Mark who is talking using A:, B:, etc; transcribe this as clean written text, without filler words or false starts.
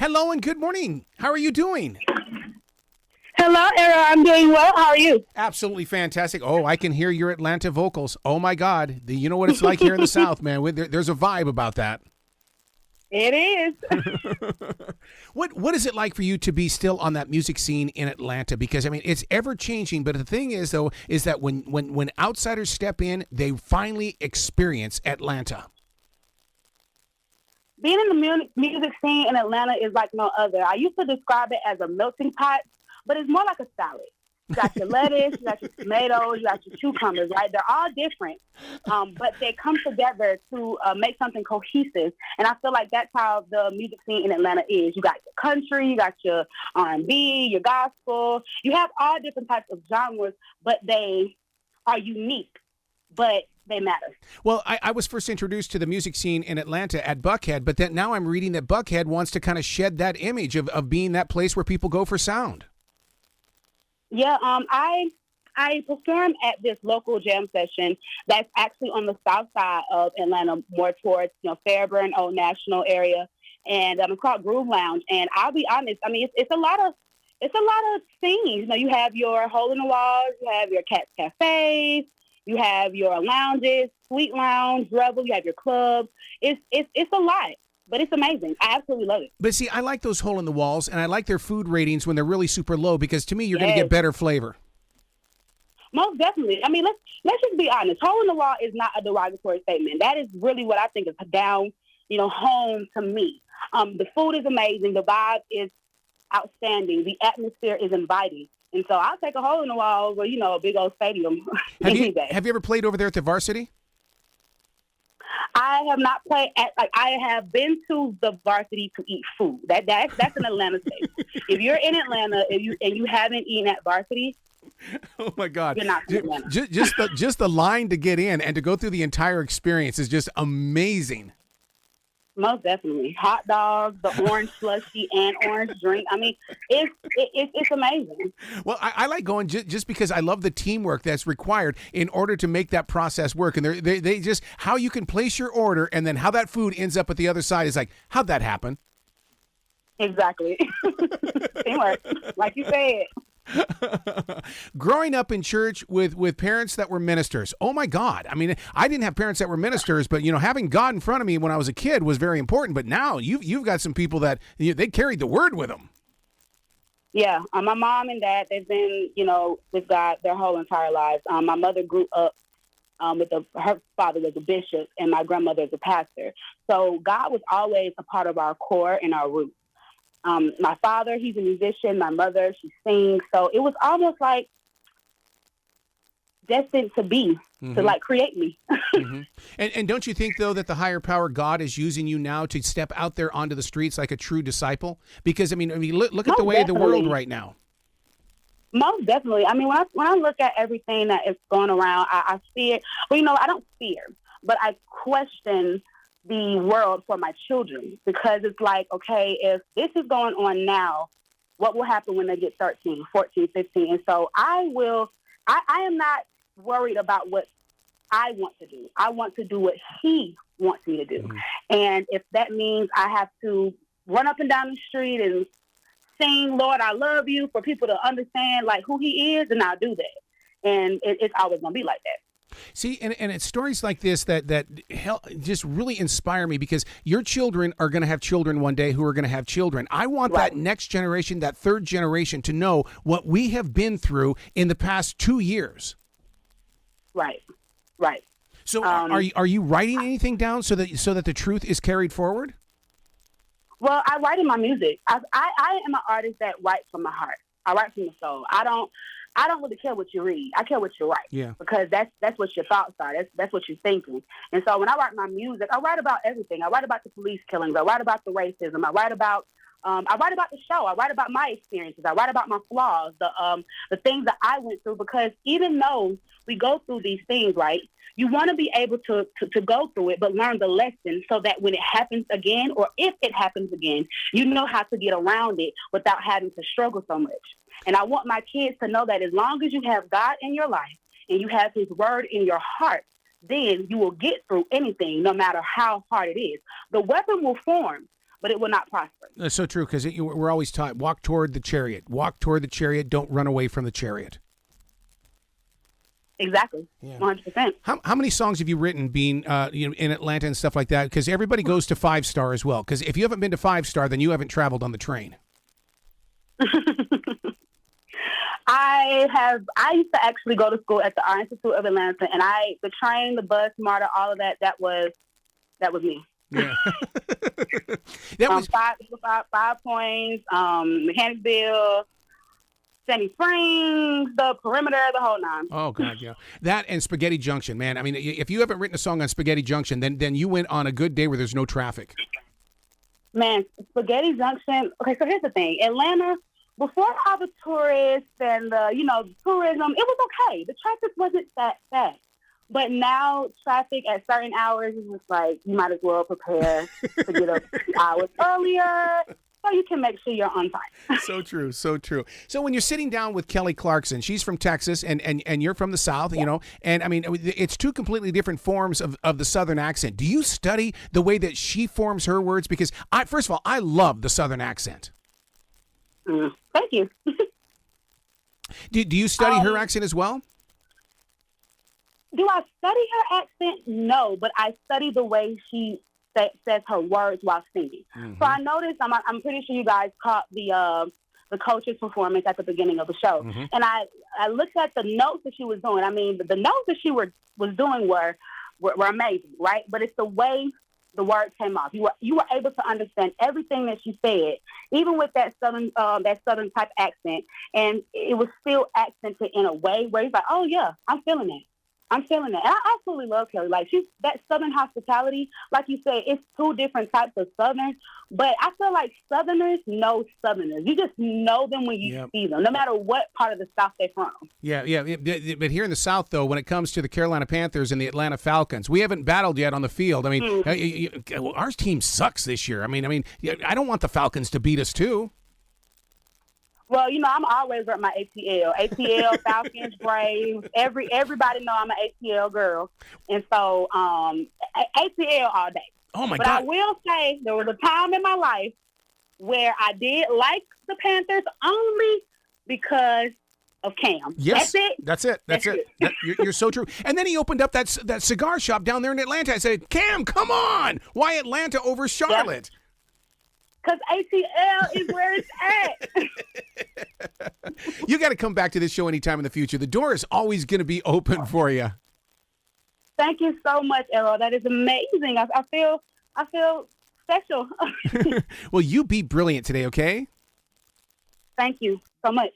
A: Hello and good morning. How are you doing?
B: Hello, Era. I'm doing well. How are you?
A: Absolutely fantastic. Oh, I can hear your Atlanta vocals. Oh my God. You know what it's like here in the South, man. There's a vibe about that.
B: It is.
A: What is it like for you to be still on that music scene in Atlanta? Because I mean, it's ever changing. But the thing is, though, is that when outsiders step in, they finally experience Atlanta.
B: Being in the music scene in Atlanta is like no other. I used to describe it as a melting pot, but it's more like a salad. You got your lettuce, you got your tomatoes, you got your cucumbers, right? They're all different, but they come together to make something cohesive. And I feel like that's how the music scene in Atlanta is. You got your country, you got your R&B, your gospel. You have all different types of genres, but they are unique, but they matter.
A: Well, I was first introduced to the music scene in Atlanta at Buckhead, but then now I'm reading that Buckhead wants to kind of shed that image of being that place where people go for sound.
B: Yeah, I perform at this local jam session that's actually on the south side of Atlanta, more towards Fairburn, Old National area, and it's called Groove Lounge. And I'll be honest, I mean it's a lot of scenes. You have your hole in the walls, you have your Cat's Cafes, you have your lounges, Sweet Lounge, Rebel, you have your clubs. It's a lot. But it's amazing. I absolutely love it.
A: But see, I like those hole in the walls, and I like their food ratings when they're really super low because to me, you're going to get better flavor.
B: Most definitely. I mean, let's just be honest. Hole in the wall is not a derogatory statement. That is really what I think is down, home to me. The food is amazing. The vibe is outstanding. The atmosphere is inviting. And so I'll take a hole in the wall over, a big old stadium.
A: Have you ever played over there at the Varsity?
B: I have not played I have been to the Varsity to eat food. That's an Atlanta thing. If you're in Atlanta and you haven't eaten at Varsity,
A: oh my God,
B: you're not from Atlanta.
A: Just the line to get in and to go through the entire experience is just amazing.
B: Most definitely. Hot dogs, the orange slushie, and orange drink. I mean, it's amazing.
A: Well, I like going just because I love the teamwork that's required in order to make that process work. And they just, how you can place your order and then how that food ends up at the other side is like, how'd that happen?
B: Exactly. Teamwork, like you said.
A: Growing up in church with parents that were ministers. Oh my God. I mean, I didn't have parents that were ministers, but having God in front of me when I was a kid was very important. But now you've got some people that they carried the word with them.
B: Yeah. My mom and dad, they've been, with God their whole entire lives. My mother grew up her father was a bishop and my grandmother is a pastor. So God was always a part of our core and our roots. My father, he's a musician. My mother, she sings. So it was almost like destined to be, to create me.
A: Mm-hmm. And don't you think, though, that the higher power God is using you now to step out there onto the streets like a true disciple? Because, I mean look at the way of the world right now.
B: Most definitely. I mean, when I look at everything that is going around, I see it. Well, I don't fear, but I question the world for my children because it's like, okay, if this is going on now, what will happen when they get 13, 14, 15? And so I am not worried about what I want to do. I want to do what he wants me to do. Mm-hmm. And if that means I have to run up and down the street and sing, Lord, I love you, for people to understand like who he is, then I'll do that. And it's always going to be like that.
A: See, and it's stories like this that just really inspire me because your children are going to have children one day who are going to have children. I want that next generation, that third generation to know what we have been through in the past 2 years. Right. So are you writing anything down so that the truth is carried forward?
B: Well, I write in my music. I am an artist that writes from my heart. I write from the soul. I don't really care what you read. I care what you write. Yeah. Because that's what your thoughts are. That's what you're thinking. And so when I write my music, I write about everything. I write about the police killings. I write about the racism. I write about the show. I write about my experiences. I write about my flaws, the things that I went through. Because even though we go through these things, right, you want to be able to go through it, but learn the lesson so that when it happens again, or if it happens again, you know how to get around it without having to struggle so much. And I want my kids to know that as long as you have God in your life and you have his word in your heart, then you will get through anything, no matter how hard it is. The weapon will form, but it will not prosper.
A: That's so true, because we're always taught, walk toward the chariot. Walk toward the chariot. Don't run away from the chariot.
B: Exactly.
A: Yeah.
B: 100%.
A: How many songs have you written being in Atlanta and stuff like that? Because everybody goes to 5-star as well. Because if you haven't been to 5-star, then you haven't traveled on the train.
B: I used to actually go to school at the Art Institute of Atlanta, and the train, the bus, MARTA, all of that was me.
A: Yeah. That was
B: 5 Points, Mechanicsville, Sandy Springs, the perimeter, the whole nine.
A: Oh, God, yeah. That and Spaghetti Junction, man. I mean, if you haven't written a song on Spaghetti Junction, then you went on a good day where there's no traffic.
B: Man, Spaghetti Junction. Okay, so here's the thing. Atlanta, before all the tourists and the tourism, it was okay. The traffic wasn't that bad. But now traffic at certain hours is just like, you might as well prepare to get up hours earlier so you can make sure you're on time.
A: So true, so true. So when you're sitting down with Kelly Clarkson, she's from Texas and you're from the South, and I mean, it's two completely different forms of the Southern accent. Do you study the way that she forms her words? Because first of all, I love the Southern accent.
B: Thank you.
A: Do you study her accent as well?
B: Do I study her accent? No, but I study the way she says her words while singing. Mm-hmm. So I noticed, I'm pretty sure you guys caught the coach's performance at the beginning of the show. Mm-hmm. And I looked at the notes that she was doing. I mean, the notes that she was doing were amazing, right? But it's the way the words came off. You were able to understand everything that she said, even with that southern type accent, and it was still accented in a way where he's like, oh yeah, I'm feeling it. And I absolutely love Kelly. Like, that Southern hospitality, like you said, it's two different types of Southerners, but I feel like Southerners know Southerners. You just know them when you see them, no matter what part of the South they're from. Yeah.
A: But here in the South, though, when it comes to the Carolina Panthers and the Atlanta Falcons, we haven't battled yet on the field. I mean, our team sucks this year. I mean, I don't want the Falcons to beat us, too.
B: Well, I'm always at my ATL, Falcons, Braves. Everybody know I'm an ATL girl, and so ATL all day.
A: Oh my
B: God! But I will say there was a time in my life where I did like the Panthers only because of Cam.
A: Yes, that's it. You're so true. And then he opened up that cigar shop down there in Atlanta. I said, Cam, come on! Why Atlanta over Charlotte?
B: Yep. Because ATL is where it's at.
A: You got to come back to this show anytime in the future. The door is always going to be open for you.
B: Thank you so much, Errol. That is amazing. I feel special.
A: Well, you be brilliant today, okay?
B: Thank you so much.